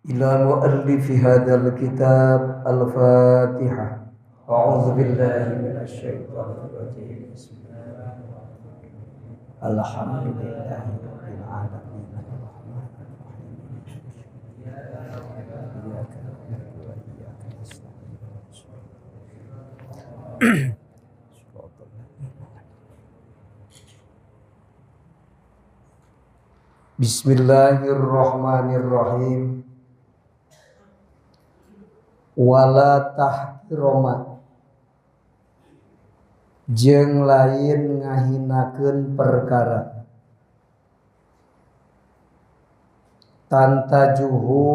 إلى مؤلف هذا الكتاب الفاتحة. أعوذ بالله من الشيطان الرجيم. بسم الله الرحمن الرحيم. الحمد لله رب العالمين الرحمن الرحيم إياك نعبد وإياك نستعين. Bismillahirrahmanirrahim. Wala tahqiroma, jeung lain ngahinakeun perkara, tantajuhu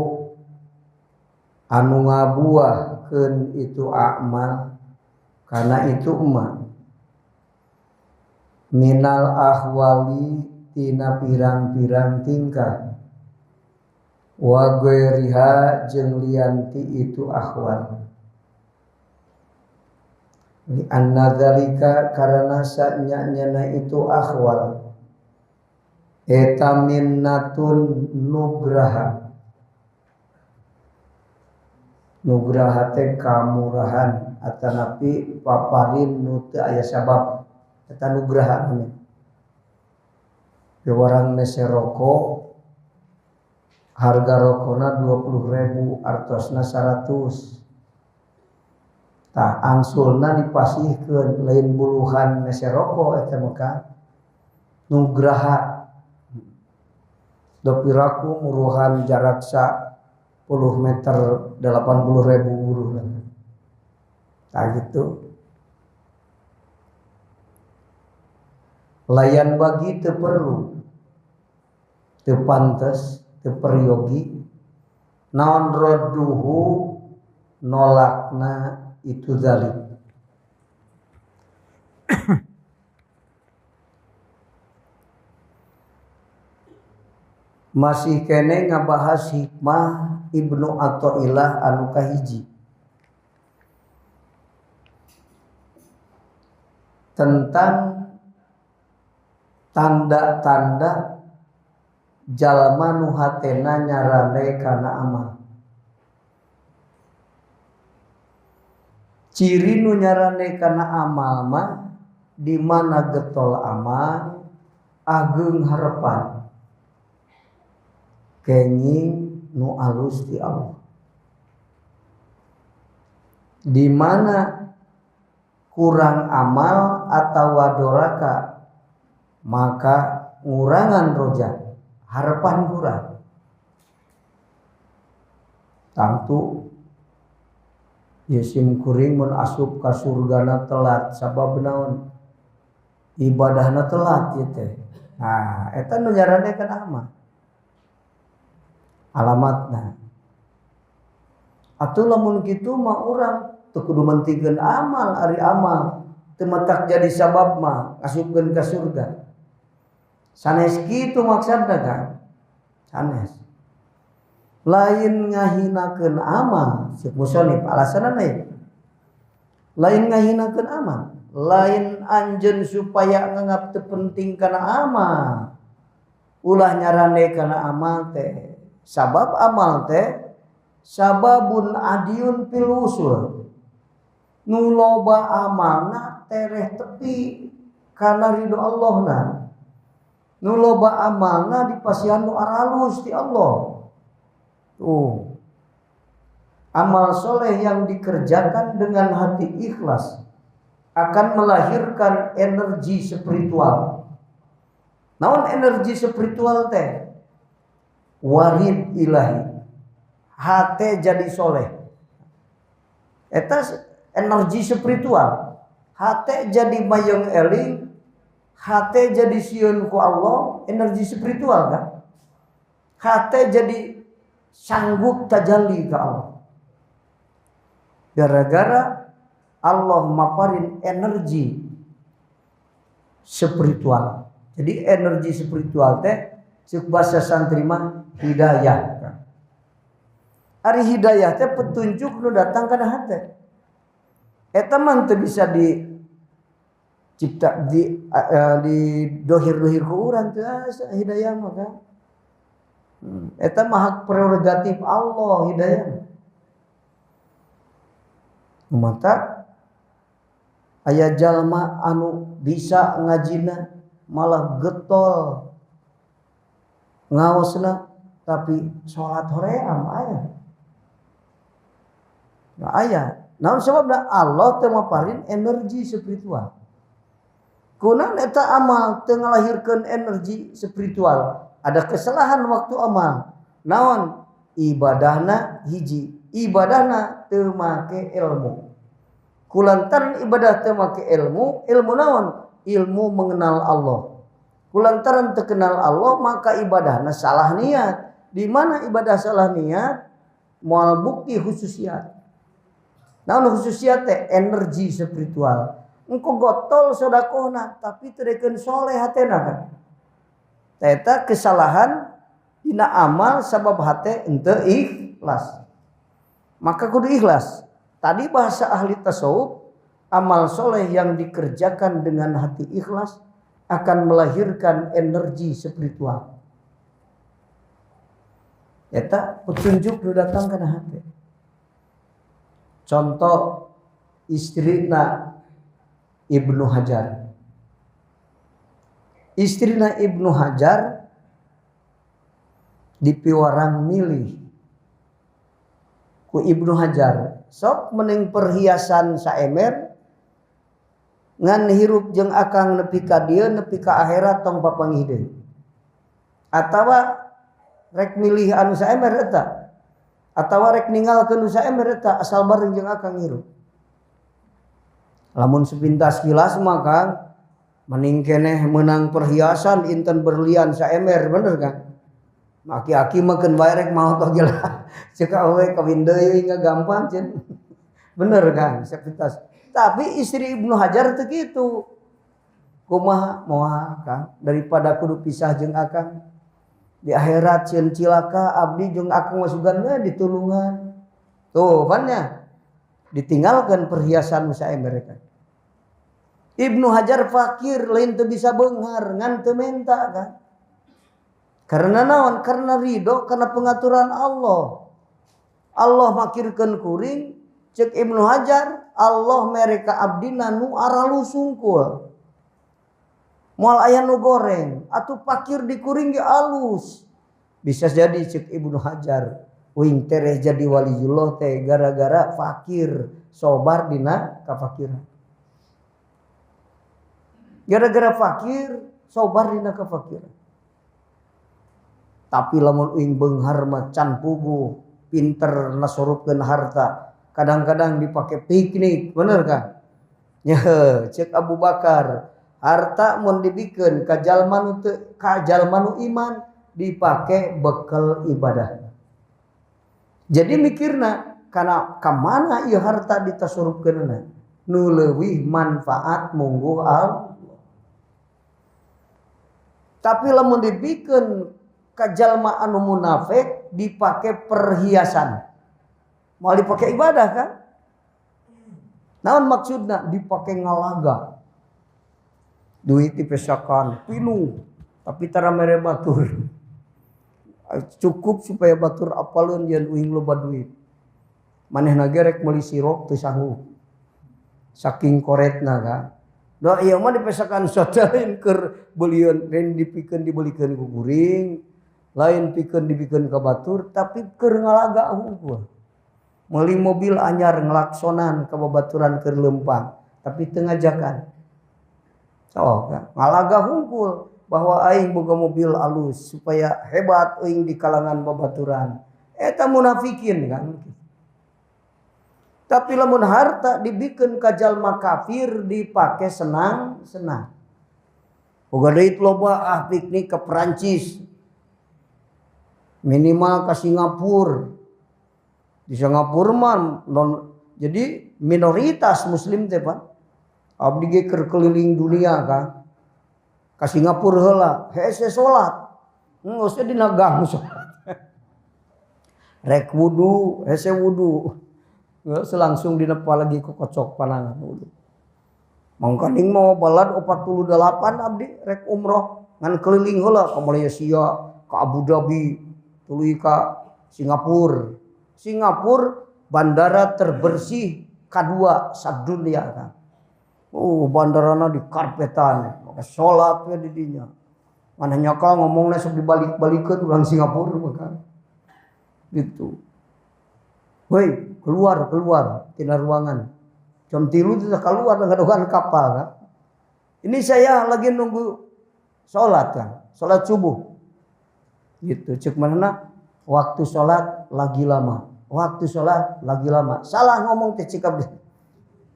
anu ngabuahkeun itu amal kana itu emak, minal ahwali tina pirang-pirang tingkah, wa ghairiha jeung lianti itu ahwal. Li anna dzalika karana sanyana itu ahwal eta minnatun nugraha. Nugraha teh kamurahan atanapi paparin nu teu aya sabab, eta nugraha namanya. Orang nese rokok harga rokona 20.000 artosna 100. Tah angsulna dipasihkeun lain buluhan nese rokok eta maka nugraha. Dopiraku muruhan jarak 10 meter 80.000 buruhna. Tah gitu. Layan bagi teu perlu, teu pantes, teu peryogi naon radduhu nolakna itu zalim. Masih kene ngabahas hikmah Ibnu Athaillah anu kahiji tentang tanda-tanda jalma nu hatena nyarane kana amal. Ciri nu nyarane kana amal mah di mana getol amal ageung harepan kenging nu alus ti Allah. Di mana kurang amal atawa doraka maka ngurangan roja, harapan kurang. Tangtu yesim kuring mun asup ka surgana telat sabab naon? Ibadahna telat ieu teh. Nah, eta nu nyaranekeun amal. Alamatna. Atuh lamun kitu mah urang teu kudu mentingkeun amal, ari amal teu matak jadi sabab mah ngasupkeun ka surga. Sanes kitu maksudna kan? Sanes. Lain ngahinakeun amal, si musannif alasanna ieu. Lain ngahinakeun amal, lain anjeun supaya nganggap teu penting kana amal. Ulah nyarane kana amal teh. Sabab amal teh sababun adiun fil usul. Nu loba amalna tereh tepi kana ridho Allahna. Nu loba amalna dipasihan nu aralus ti Allah. Tuh. Amal soleh yang dikerjakan dengan hati ikhlas akan melahirkan energi spiritual. Naon energi spiritual teh? Warid ilahi. Hate jadi soleh. Eta energi spiritual. Hate jadi mayong eling. Hate jadi sieun ku Allah, energi spiritual kan? Hate jadi sanggup tajalli ke Allah. Gara-gara Allah maparin energi spiritual. Jadi energi spiritual teh ceuk basa santri mah hidayah. Ari hidayah teh petunjuk nu datang kana hate. Eta mah teu bisa cipta di dohir-dohir ku urang teu asa hidayah mah kan. Eta mah hak prerogatif Allah hidayah. Mata aya jalma anu bisa ngajina malah getol ngaosna tapi salat hoream aya. Nah aya. Naon sababna Allah teu maparin energi spiritual. Kunaon eta amal teu ngalahirkeun energi spiritual. Ada kesalahan waktu amal. Naon? Ibadahna hiji. Ibadahna teu make ilmu. Kulantaran ibadah teu make ilmu, ilmu naon? Ilmu mengenal Allah. Kulantaran teu kenal Allah maka ibadahna salah niat. Di mana ibadah salah niat? Moal bukti khususiat. Naon khususiat teh? Energi spiritual. Engko gotol sedekahna tapi teu dekeun soleh hatena kan. Eta kesalahan dina amal sabab hate henteu ikhlas. Maka kudu ikhlas. Tadi bahasa ahli tasawuf, amal soleh yang dikerjakan dengan hati ikhlas akan melahirkan energi spiritual. Eta petunjuk nu datang kana hati. Contoh istrina Ibnu Hajar. Istrina Ibnu Hajar dipiwarang milih ku Ibnu Hajar sok mending perhiasan saemer ngan hirup jeung akang nepi ka dieu nepi ka akhirat tong papanggih deui atawa rek milih anu saemer eta atawa rek ninggalkeun nu saemer eta asal bareng jeung akang hirup. Lamun sepintas kilas maka mending keneh menang perhiasan inten berlian saemer bener kan. Aki-aki mah keun bae rek maot oge lah. Ceuk awewe kawin deui gampang cenah. Bener kan sepintas. Tapi istri Ibnu Hajar teh kitu. Kumaha moal Kang daripada kudu pisah jeung akang. Di akhirat cieun cilaka abdi jeung akang masugan we ditulungan. Tuh kan nya. Ditinggalkan perhiasan saemer kan. Ibnu Hajar fakir lain teu bisa beunghar ngan teu menta kan. Karena naon? Karena ridho karena pengaturan Allah. Allah makirkeun kuring cek Ibnu Hajar Allah mereka abdina nu aralu sungkul. Moal aya nu goreng atuh fakir di kuring ge alus. Bisa jadi cek Ibnu Hajar uing tereh jadi waliullah teh gara-gara fakir sobar dina kafakiran. Gara-gara fakir sobar dina kafakiran. Tapi lamun uing beunghar mah can puguh, pinter nasorupkeun harta. Kadang-kadang dipake piknik, bener kan? Nya cek Abu Bakar, harta mun dibikeun ka jalma nu teu ka jalma nu iman dipake bekal ibadah. Jadi mikirna kana ka mana ieu harta ditasurupkeunna? Nu leuwih manfaat mungguh Allah. Tapi lamun dibikeun ka jalma anu munafik dipake perhiasan. Mau dipake ibadah kan? Naon maksudna? Dipake ngalaga. Duit dipesakan pinuh tapi tara mere batur. Cukup supaya batur apaleun yen uing loba duit. Manehna ge rek meuli sirop teu sanggup. Saking koretna kan. Da ieu mah dipesakan sadain keur beulieun lain dipikeun dibelikeun ku kuring, lain pikeun dibikeun ka batur tapi keur ngalaga hungkul. Meuli mobil anyar ngelaksonan ka babaturan keur leumpang tapi teu ngajakan. Oh, kan? Ngalaga hungkul bahwa aing boga mobil alus supaya hebat aing di kalangan babaturan. Eta munafikin kan. Tapi lamun harta dibikeun ka jalma kafir dipake senang-senang. Boga duit loba piknik ke Perancis. Minimal ke Singapura. Di Singapura mah jadi minoritas muslim teh Pak. Abdi ge keur keliling dunia kan. Ka Singapura heula, hese salat. Geus dina gang salat. Rek wudu, hese wudu. Geus langsung dinepa lagi ku kocok panangan wudu. Mangkaning mau balad 48 abdi rek umroh ngan keliling heula ka Malaysia, ka Abu Dhabi, tuluy ka Singapura. Singapura bandara terbersih kedua sadunia kan. Oh, bandarana di karpetan, sholat we di dinya. Mana nyaka ngomongnya sok dibalik-balikeun urang Singapura kan. Gitu. Woi, keluar tina ruangan. Jam 3 sudah keluar dengan kapal kan. Ini saya lagi nunggu sholat kan, sholat subuh. Gitu, cek mana waktu sholat lagi lama. Waktu sholat lagi lama. Salah ngomong teh cikap deh.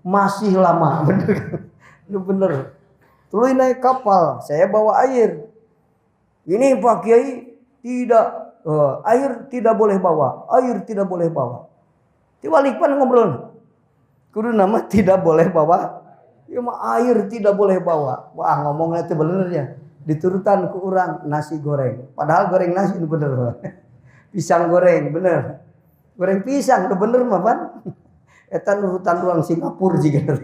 Masih lama, bener kan? Itu bener. Tuluy naik kapal, saya bawa air. Ini Pak Kiai tidak, air tidak boleh bawa, air tidak boleh bawa. Tiwalipan ngobrol. Kudu nama tidak boleh bawa. Ya mah air tidak boleh bawa. Wah ngomongnya itu bener ya. Diturutan ke orang nasi goreng. Padahal goreng nasi itu bener. Pisang goreng bener. Goreng pisang itu bener mah pan. Eta nurutan ruang Singapura juga.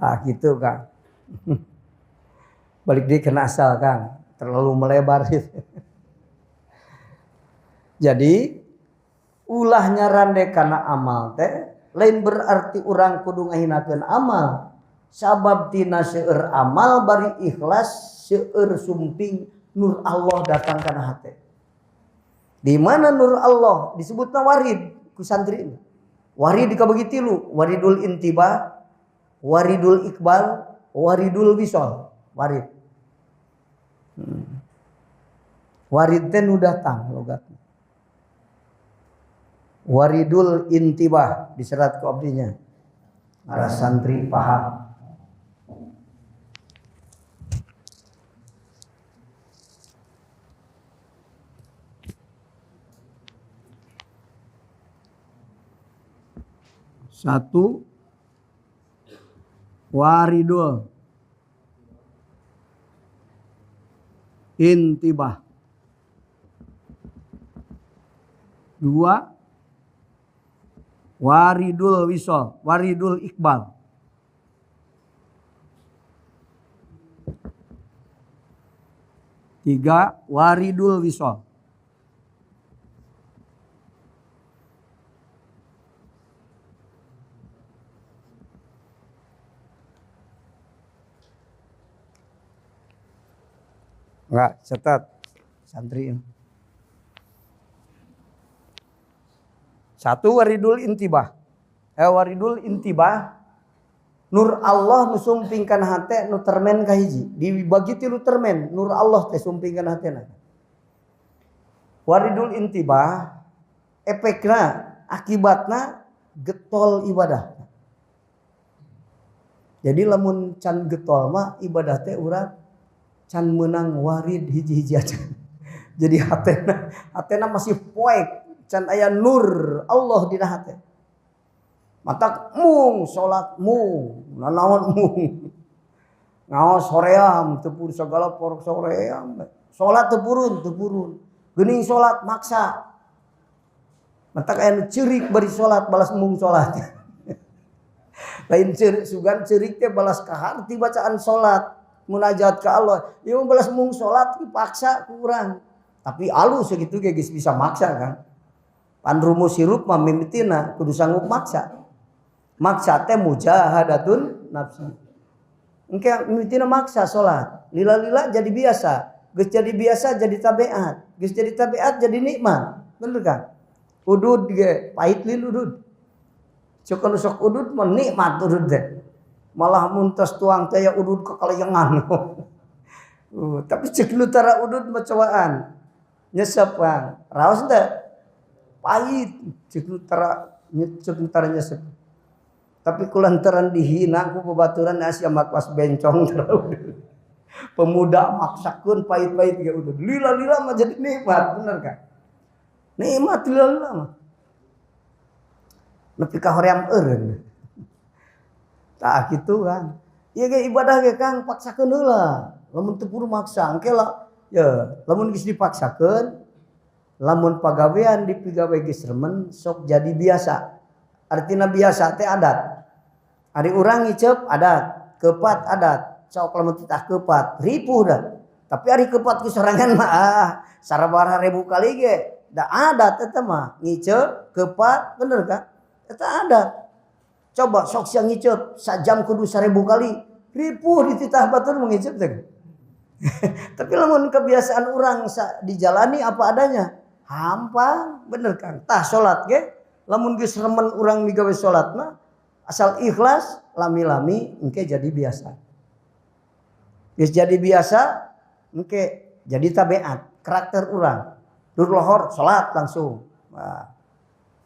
Ah gitu Kang. Balik dia kena asal Kang. Terlalu melebar gitu. Jadi ulahnya rande kana amal teh lain berarti orang kudu ngahinakeun amal. Sabab tina seueur amal bari ikhlas seueur sumping nur Allah datang kana hate. Di mana nur Allah disebutna warid ku santri. Warid dikabagi tilu, waridul intibah, waridul iqbal, waridul wisol. Warid. Warid teh nu datang logatna. Waridul intibah diserat ke abdinya. Para santri paham. Satu, waridul intibah. Dua, waridul wisol, waridul iqbal. Tiga, waridul wisol. Enggak, catat santri. Satu waridul intibah. Waridul intibah nur Allah nu sumpingkan hate nu termen ka hiji. Dibagi tilu termen, nur Allah teh sumpingkan hatena. Waridul intibah efekna akibatna getol ibadah. Jadi lamun can getol mah ibadah teh urang can menang warid hiji-hiji aja. Jadi hatena masih poek, can aya nur Allah dina hate. Matak mung salat mung, nanaon mung. Ngaos hoream teu purun sagala porok hoream. Salat teu purun. Geuning salat maksa. Matak aya nu ceurik bari salat balas mung salat. Lain ceurik sugan ceurik teh balas kaharti bacaan salat. Munajat ke Allah, ieu balas mung salat dipaksa ku urang. Tapi alus segitu ge geus bisa maksa kan. Pan rumus hirup mah mimitina kudu sanggup maksa. Maksa teh mujahadatun nafsi. Engke mimitina maksa salat. Lila-lila jadi biasa, geus jadi biasa jadi tabiat, geus jadi tabiat jadi nikmat. Bener kan? Udud ge pait lil udud. Cokon sok udud mah nikmat udud teh. Malah muntas tuang teh ya udud kekalayangan. Tapi cek lu tara udud mah cobaan. Nyesep Kang. Raos teh pahit cek lu tara nyesep. Tapi kulantaran dihina ku babaturan Asia makwas bencong tara udud. Pemuda maksakeun pahit-pahit ge udud. Lila-lila mah jadi nikmat, bener kan? Nikmat lila-lila mah. Nepi ka hoream eureun. Tah gitu kan. Ieu ge ibadah ge Kang paksakeun heula. Lamun teu puru maksa engke lah ya, lamun geus dipaksakeun, lamun pagawean dipigawe geus remen sok jadi biasa. Artina biasa teh adat. Ari urang ngicep adat, kepat adat, sok lamun titah kepat ripuh dah. Tapi ari kepat ku sorangan mah sarabaraha 1000 kali ge da adat eta mah ngiceu kepat bener kan? Eta adat. Coba sok sia ngiceu sajam kudu 1000 kali ripuh di titah batur mengiceu teh. Tapi lamun kebiasaan orang dijalani apa adanya, hampang bener kan? Tah salat ge lamun geus remen urang migawe salat mah asal ikhlas lami-lami engke jadi biasa. Geus jadi biasa engke jadi tabiat, karakter urang. Dur lohor salat langsung. Nah,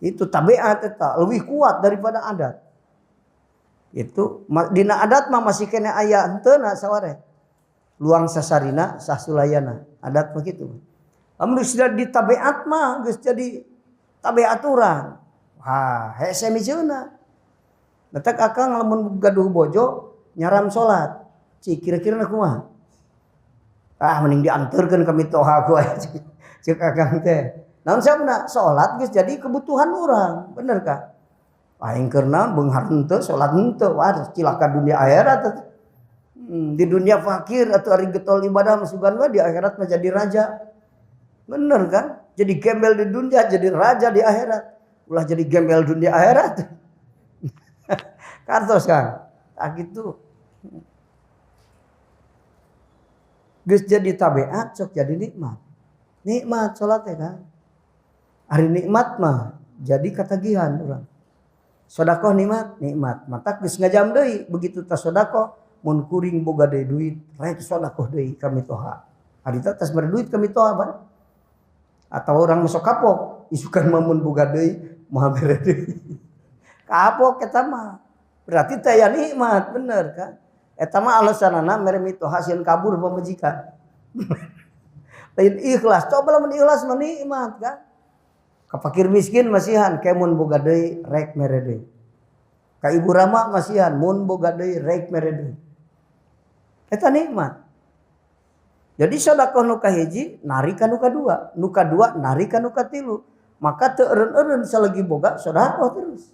itu tabiat eta lebih kuat daripada adat. Itu dina adat mah masih kena aya henteu sawareh. Luang sasarina sasulayana adat begitu. Lamun sudah di tabiat mah geus jadi tabiat urang. Wah, hese mijeuna. Letak akang lamun gaduh bojo nyaram salat. Cik kira-kira kumaha? Ah mending dianterkeun ka mitoha ku aya cik akang teh. Naon sabna salat geus jadi kebutuhan urang, bener ka? Aing keur naon beunghar henteu salat henteu, wah cilaka dunia akhirat. Di dunia fakir atau ari getol ibadah masukan mah di akhirat mah jadi raja. Bener kan? Jadi gembel di dunia jadi raja di akhirat. Ulah jadi gembel dunia akhirat. Kartos kan? Ah gitu. Geus jadi tabiat sok jadi nikmat. Nikmat salat teh kan. Ari nikmat mah jadi katagihan urang. Sedekah nikmat. Matak geus ngajam deui begitu tas sedekah mun kuring boga deui duit rek sedekah deui ka mitoha. Ari teh tas mere duit ka mitoha ban. Atau orang masuk kapok isukan mun boga deui moal mere deui. Kapok eta mah. Berarti teh ya nikmat bener kan. Eta mah alasanana mere mitoha sieun kabur pamajikan. Lain ikhlas. Coba lamun ikhlas mah nikmat kan. Ka fakir miskin masihan kemun boga deui rek mere deui. Ka ibu rama masihan mun boga deui rek mere deui. Eta nikmat. Jadi sedekah nu kahiji nari ka nu kadua, nu kadua nari ka nu katilu. Maka teu eureun-eureun salagi boga sedekah terus.